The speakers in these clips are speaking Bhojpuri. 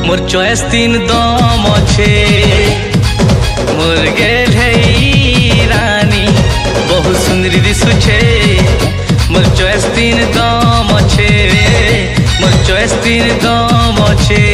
मोर चॉइस तीन दम छे मोर गेल है रानी बहुत सुंदरी दिसु छे मोर चॉइस तीन दम छे मोर चॉइस तीन दम छे।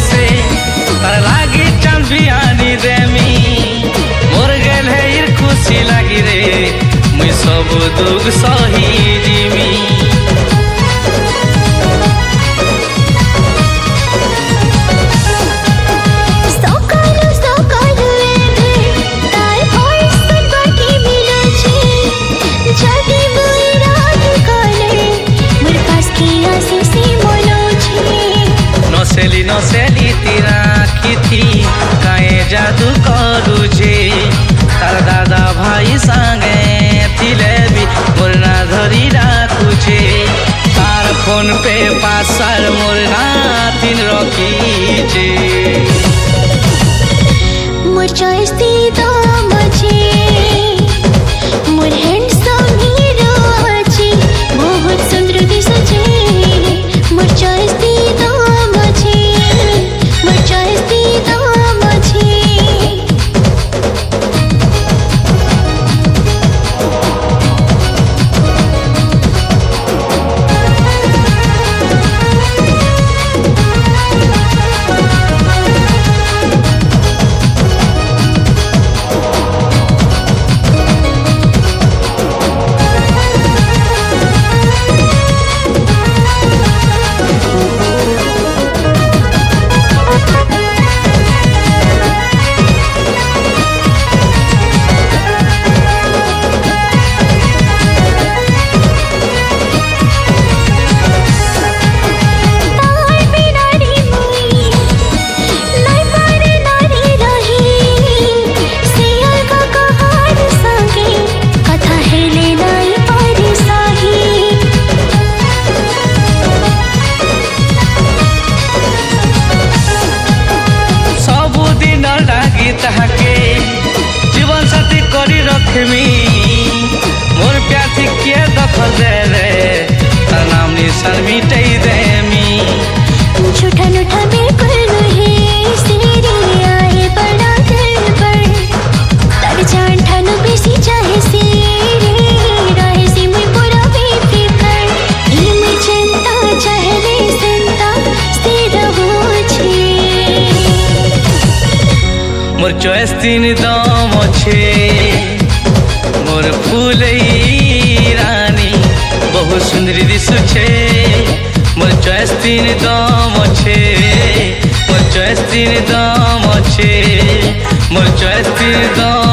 से तार लागी चांद बियानी देमी मोर गेल है इर खुशी लागी रे मुई सब दुख सही जीमी। नसेली तीरा थी काए जादू करू छे तार दादा भाई संगे थिले भी मोरना धरी राखू छे तार फोन पे पासर मोरना तीन रखी छे। मोर चॉइस ती दम छे मोर हैंडसम हीरो छे बहुत सुंदर दिसु छे मोर चॉइस ती दम छे मोर चॉइस ती दम छे। जीवन साथी करी रखमी मोर प्यार थी के दखल दे रे तार नाम निशान मिटाई देमी। झूठा नूठा बिल्कुल नहीं तेरी आए बड़ा दिल पर तार जान ठानु बेसी चाहे से रहे से मुई पूरा बेफिकर ई मुई चिंता चाहे रे संता स्थिर हो छे। मोर चॉइस तीन दम छे मोर फूल रानी बहुत सुंदरी दिसु छे मोर चॉइस तीन दम छे मोर चॉइस तीन दम छे मोर चॉइस तीन दम